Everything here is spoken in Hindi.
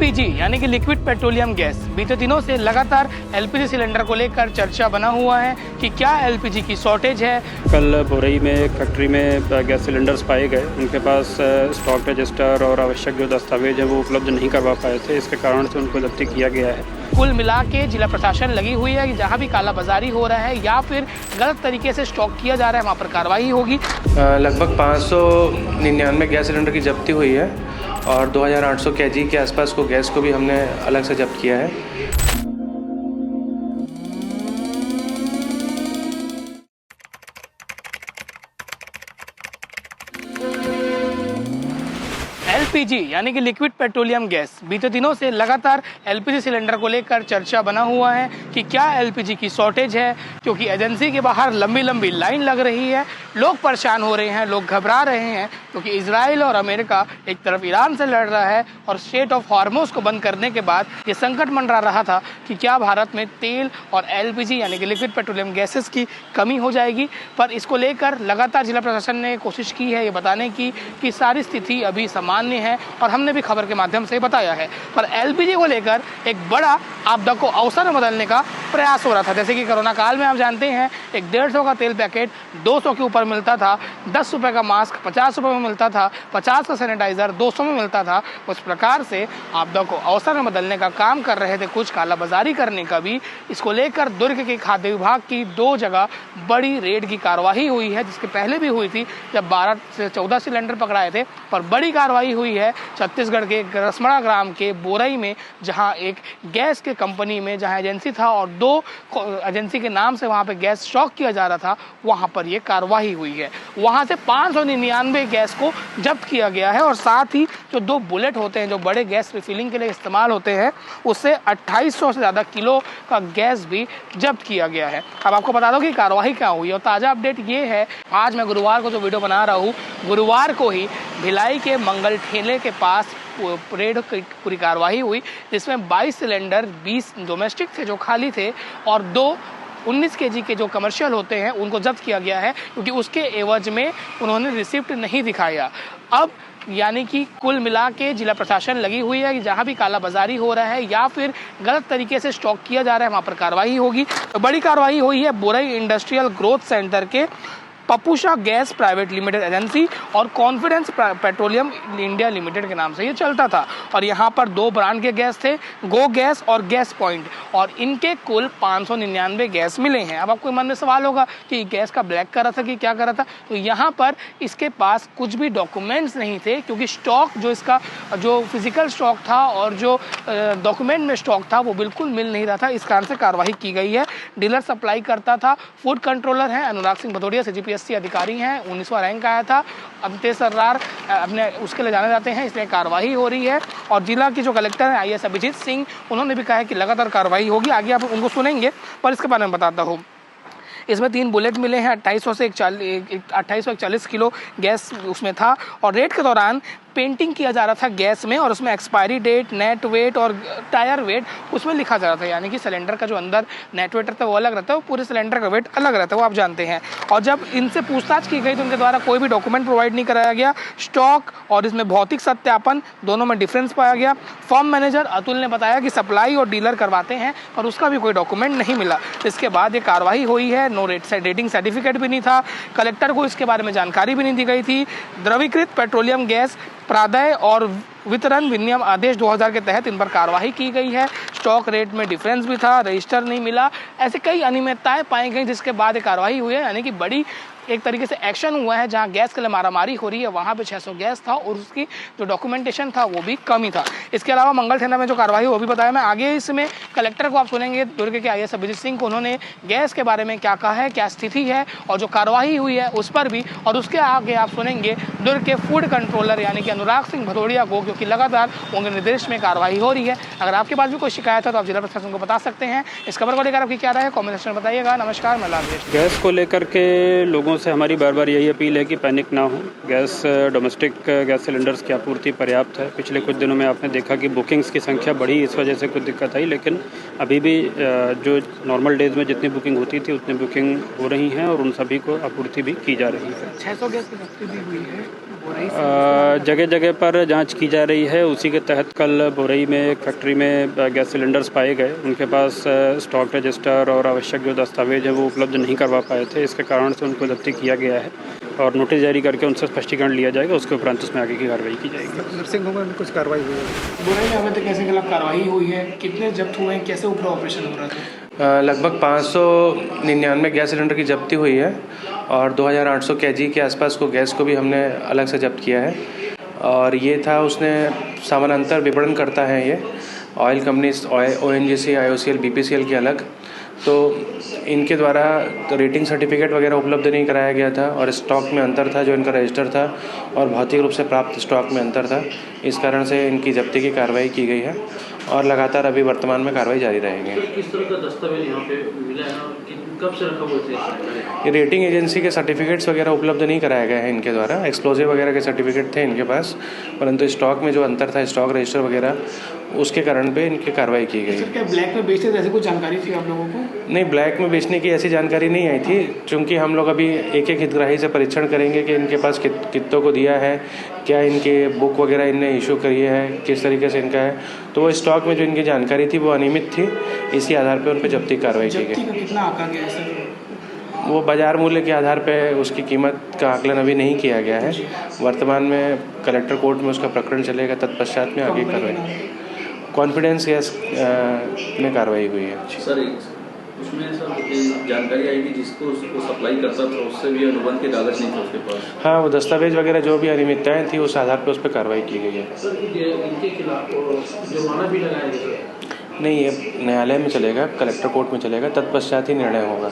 एलपीजी यानी कि लिक्विड पेट्रोलियम गैस बीते दिनों से लगातार एलपीजी सिलेंडर को लेकर चर्चा बना हुआ है कि क्या एलपीजी की शॉर्टेज है। कल बोरई में एक फैक्ट्री में गैस सिलेंडर्स पाए गए, उनके पास स्टॉक रजिस्टर और आवश्यक जो दस्तावेज है वो उपलब्ध नहीं करवा पाए थे, इसके कारण से उनको जब्ती किया गया है। कुल मिला के जिला प्रशासन लगी हुई है कि जहाँ भी कालाबाजारी हो रहा है या फिर गलत तरीके से स्टॉक किया जा रहा है वहाँ पर कार्रवाई होगी। लगभग 599 गैस सिलेंडर की जब्ती हुई है और 2800 केजी के आसपास को गैस को भी हमने अलग से जब्त किया है। एलपीजी यानी कि लिक्विड पेट्रोलियम गैस बीते दिनों से लगातार एलपीजी सिलेंडर को लेकर चर्चा बना हुआ है कि क्या एलपीजी की शॉर्टेज है, क्योंकि एजेंसी के बाहर लंबी लंबी लाइन लग रही है, लोग परेशान हो रहे हैं, लोग घबरा रहे हैं, क्योंकि इजराइल और अमेरिका एक तरफ ईरान से लड़ रहा है और स्ट्रेट ऑफ हॉर्मुज को बंद करने के बाद ये संकट मंडरा रहा था कि क्या भारत में तेल और एलपीजी यानी कि लिक्विड पेट्रोलियम गैसेस की कमी हो जाएगी। पर इसको लेकर लगातार जिला प्रशासन ने कोशिश की है ये बताने की कि सारी स्थिति अभी सामान्य है और हमने भी खबर के माध्यम से बताया है। पर एलपीजी को लेकर एक बड़ा आपदा को अवसर में बदलने का प्रयास हो रहा था। जैसे कि कोरोना काल में आप जानते हैं एक 150 का तेल पैकेट 200 के ऊपर मिलता था, 10 रुपए का मास्क 50 रुपए में मिलता था, 50 का सैनिटाइजर 200 में मिलता था। उस प्रकार से आपदा को अवसर में बदलने का काम कर रहे थे, कुछ कालाबाजारी करने का भी। इसको लेकर दुर्ग के खाद्य विभाग की 2 जगह बड़ी रेड की कार्रवाई हुई है, जिसके पहले भी हुई थी जब 12 से 14 सिलेंडर पकड़ाए थे। पर बड़ी कार्रवाई हुई है छत्तीसगढ़ के रसमड़ा ग्राम के बोरई में, जहां एक गैस के कंपनी में जहां एजेंसी था और 2 एजेंसी के नाम से वहां पे गैस स्टॉक किया जा रहा था, वहां पर ये कार्रवाई हुई है। वहां से 599 गैस को जब्त किया गया है और साथ ही जो 2 बुलेट होते हैं जो बड़े गैस रिफिलिंग के लिए इस्तेमाल होते हैं, उससे 2800 से ज़्यादा किलो का गैस भी जब्त किया गया है। अब आपको बता दो कि कार्रवाई क्या हुई और ताज़ा अपडेट ये है, आज मैं गुरुवार को जो वीडियो बना रहा हूँ, गुरुवार को ही भिलाई के मंगल ठेले के पास रेड की पूरी कार्रवाई हुई, जिसमें 22 सिलेंडर 20 डोमेस्टिक थे जो खाली थे और 2 19 केजी के जो कमर्शियल होते हैं उनको जब्त किया गया है, क्योंकि उसके एवज में उन्होंने रिसिप्ट नहीं दिखाया। अब यानी कि कुल मिला के जिला प्रशासन लगी हुई है कि जहाँ भी कालाबाजारी हो रहा है या फिर गलत तरीके से स्टॉक किया जा रहा है वहाँ पर कार्रवाई होगी। तो बड़ी कार्रवाई हुई है बोरई इंडस्ट्रियल ग्रोथ सेंटर के पपूषा गैस प्राइवेट लिमिटेड एजेंसी और कॉन्फिडेंस पेट्रोलियम इंडिया लिमिटेड के नाम से ये चलता था। और यहाँ पर 2 ब्रांड के गैस थे, गो गैस और गैस पॉइंट, और इनके कुल 599 गैस मिले हैं। अब आपको मन में सवाल होगा कि गैस का ब्लैक कर रहा था कि क्या कर रहा था, तो यहाँ पर इसके पास कुछ भी डॉक्यूमेंट्स नहीं थे, क्योंकि स्टॉक जो इसका जो फिजिकल स्टॉक था और जो डॉक्यूमेंट में स्टॉक था वो बिल्कुल मिल नहीं रहा था। इस कारण से कार्रवाई की गई है। डीलर सप्लाई करता था, फूड कंट्रोलर है अनुराग सिंह भदौरिया CGPSC अधिकारी हैं, 19वां रैंक आया था, अमतेज सर्रार अपने उसके लिए जाने जाते हैं, इसलिए कार्रवाई हो रही है। और जिला की जो कलेक्टर है IAS अभिजीत सिंह, उन्होंने भी कहा है कि लगातार कार्रवाई होगी। आगे आप उनको सुनेंगे, पर इसके बारे में बताता हूँ। इसमें 3 बुलेट मिले हैं, 2841 किलो गैस उसमें था और रेड के दौरान पेंटिंग किया जा रहा था गैस में, और उसमें एक्सपायरी डेट, नेट वेट और टायर वेट उसमें लिखा जा रहा था। यानी कि सिलेंडर का जो अंदर नेट वेट रहता है वो अलग रहता है, वो पूरे सिलेंडर का वेट अलग रहता है, वो आप जानते हैं। और जब इनसे पूछताछ की गई तो उनके द्वारा कोई भी डॉक्यूमेंट प्रोवाइड नहीं कराया गया। स्टॉक और इसमें भौतिक सत्यापन दोनों में डिफरेंस पाया गया। फॉर्म मैनेजर अतुल ने बताया कि सप्लाई और डीलर करवाते हैं और उसका भी कोई डॉक्यूमेंट नहीं मिला। इसके बाद ये कार्रवाई हुई है। नो रेटिंग सर्टिफिकेट भी नहीं था, कलेक्टर को इसके बारे में जानकारी भी नहीं दी गई थी। द्रवीकृत पेट्रोलियम गैस प्रादाय और वितरण विनियम आदेश 2000 के तहत इन पर कार्रवाई की गई है। स्टॉक रेट में डिफरेंस भी था, रजिस्टर नहीं मिला, ऐसे कई अनियमितताएं पाई गई, जिसके बाद ये कार्रवाई हुई है। यानी कि बड़ी एक तरीके से एक्शन हुआ है। जहां गैस के लिए मारामारी हो रही है वहां पे 600 गैस था और उसकी जो डॉक्यूमेंटेशन था वो भी कम ही था। इसके अलावा मंगल ठेला में जो कार्रवाई वो भी बताया मैं आगे। इसमें कलेक्टर को आप सुनेंगे, दुर्ग के IAS अभिजीत सिंह को, उन्होंने गैस के बारे में क्या कहा है, क्या स्थिति है और जो कार्रवाई हुई है उस पर भी। और उसके आगे आप सुनेंगे दुर्ग के फूड कंट्रोलर यानी कि अनुराग सिंह भदौरिया को, क्योंकि लगातार उनके निर्देश में कार्रवाई हो रही है। अगर आपके पास भी कोई शिकायत है तो आप जिला प्रशासन को बता सकते हैं। इस खबर को लेकर आपकी क्या राय है, कॉमेंट सेक्शन में बताइएगा। नमस्कार, मैं लाल। गैस को लेकर के लोगों से हमारी बार बार यही अपील है कि पैनिक ना हो। गैस डोमेस्टिक गैस सिलेंडर्स की आपूर्ति पर्याप्त है। पिछले कुछ दिनों में आपने देखा कि बुकिंग्स की संख्या बढ़ी, इस वजह से कुछ दिक्कत आई, लेकिन अभी भी जो नॉर्मल डेज़ में जितनी बुकिंग होती थी उतनी बुकिंग हो रही हैं और उन सभी को आपूर्ति भी की जा रही है। 600 गैस की जब्ती भी हुई है जगह जगह पर जांच की जा रही है। उसी के तहत कल बोरई में एक फैक्ट्री में गैस सिलेंडर्स पाए गए। उनके पास स्टॉक रजिस्टर और आवश्यक जो दस्तावेज है वो उपलब्ध नहीं करवा पाए थे। इसके कारण से उनको जब्ती किया गया है और नोटिस जारी करके उनसे स्पष्टीकरण लिया जाएगा। उसके उपरांत उसमें आगे की कार्रवाई की जाएगी। नर्सिंग होम में कुछ कार्रवाई हुई है? बोरई में अवैध गैस के खिलाफ कार्रवाई हुई है, कितने जब्त हुए हैं, कैसे ऊपर ऑपरेशन हो रहा था? लगभग 599 गैस सिलेंडर की जब्ती हुई है और 2800 kg के आसपास को गैस को भी हमने अलग से जब्त किया है। और ये था, उसने समानांतर विपणन करता है ये oil companies, ONGC, IOCL, BPCL के अलग। तो इनके द्वारा रेटिंग सर्टिफिकेट वगैरह उपलब्ध नहीं कराया गया था और स्टॉक में अंतर था, जो इनका रजिस्टर था और भौतिक रूप से प्राप्त स्टॉक में अंतर था। इस कारण से इनकी जब्ती की कार्रवाई की गई है और लगातार अभी वर्तमान में कार्रवाई जारी रहेगी। किस तरह का दस्तावेज यहाँ पे मिला है, कब से रखा हुआ था? ये रेटिंग एजेंसी के सर्टिफिकेट्स वगैरह उपलब्ध नहीं कराए गए हैं इनके द्वारा। एक्सप्लोजिव वगैरह के सर्टिफिकेट थे इनके पास, परंतु स्टॉक में जो अंतर था, स्टॉक रजिस्टर वगैरह, उसके कारण पे इनकी कार्रवाई की गई। क्या ब्लैक में बेचते थे, ऐसी कुछ जानकारी थी आप लोगों को? नहीं, ब्लैक में बेचने की ऐसी जानकारी नहीं आई थी, क्योंकि हम लोग अभी एक एक हितग्राही से परीक्षण करेंगे कि इनके पास कितनों को दिया है, क्या इनके बुक वगैरह इनने इशू करी है, किस तरीके से इनका है। तो वो स्टॉक में जो इनकी जानकारी थी वो अनियमित थी। इसी आधार पर उन पर जब्ती कार्रवाई की गई। कितना आंका गया है सर? वो बाज़ार मूल्य के आधार पे उसकी कीमत का आकलन अभी नहीं किया गया है। वर्तमान में कलेक्टर कोर्ट में उसका प्रकरण चलेगा, तत्पश्चात में आगे कार्रवाई। कॉन्फिडेंस गैस में कार्रवाई हुई है। सर उसमें सर जानकारी आई कि जिसको उसको सप्लाई करता था उससे भी अनुबंध के कागज नहीं थे उसके पास। हाँ, वो दस्तावेज वगैरह जो भी अनियमितताएँ थी उस आधार पर उस पर कार्रवाई की गई है। सर इनके खिलाफ जुर्माना भी लगाया गया? नहीं, ये न्यायालय में चलेगा, कलेक्टर कोर्ट में चलेगा, तत्पश्चात ही निर्णय होगा।